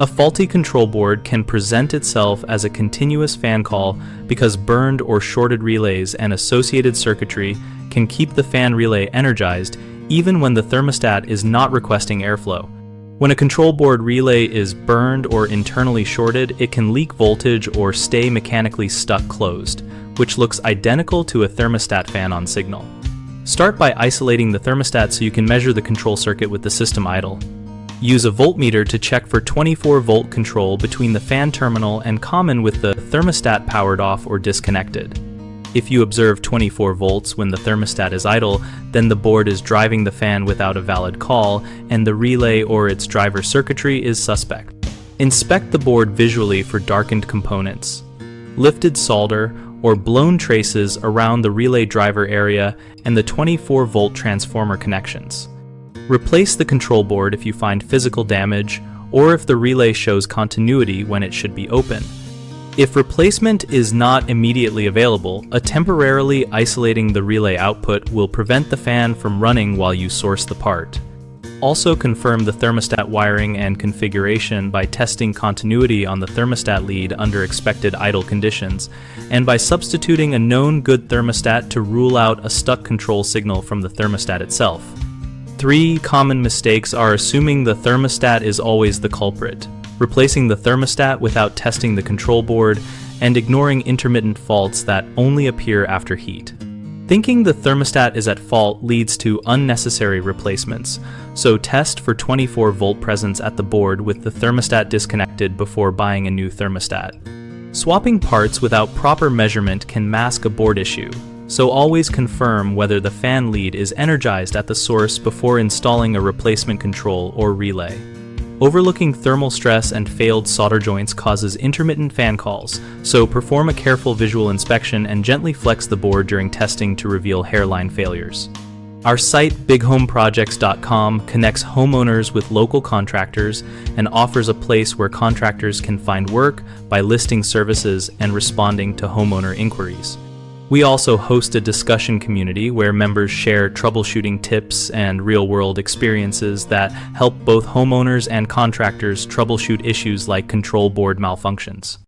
A faulty control board can present itself as a continuous fan call because burned or shorted relays and associated circuitry can keep the fan relay energized even when the thermostat is not requesting airflow. When a control board relay is burned or internally shorted, it can leak voltage or stay mechanically stuck closed, which looks identical to a thermostat fan on signal. Start by isolating the thermostat so you can measure the control circuit with the system idle. Use a voltmeter to check for 24-volt control between the fan terminal and common with the thermostat powered off or disconnected. If you observe 24 volts when the thermostat is idle, then the board is driving the fan without a valid call and the relay or its driver circuitry is suspect. Inspect the board visually for darkened components, lifted solder, or blown traces around the relay driver area and the 24-volt transformer connections. Replace the control board if you find physical damage or if the relay shows continuity when it should be open. If replacement is not immediately available, temporarily isolating the relay output will prevent the fan from running while you source the part. Also confirm the thermostat wiring and configuration by testing continuity on the thermostat lead under expected idle conditions, and by substituting a known good thermostat to rule out a stuck control signal from the thermostat itself. 3 common mistakes are assuming the thermostat is always the culprit, replacing the thermostat without testing the control board, and ignoring intermittent faults that only appear after heat. Thinking the thermostat is at fault leads to unnecessary replacements, so test for 24-volt presence at the board with the thermostat disconnected before buying a new thermostat. Swapping parts without proper measurement can mask a board issue, so always confirm whether the fan lead is energized at the source before installing a replacement control or relay. Overlooking thermal stress and failed solder joints causes intermittent fan calls, so perform a careful visual inspection and gently flex the board during testing to reveal hairline failures. Our site, bighomeprojects.com, connects homeowners with local contractors and offers a place where contractors can find work by listing services and responding to homeowner inquiries. We also host a discussion community where members share troubleshooting tips and real-world experiences that help both homeowners and contractors troubleshoot issues like control board malfunctions.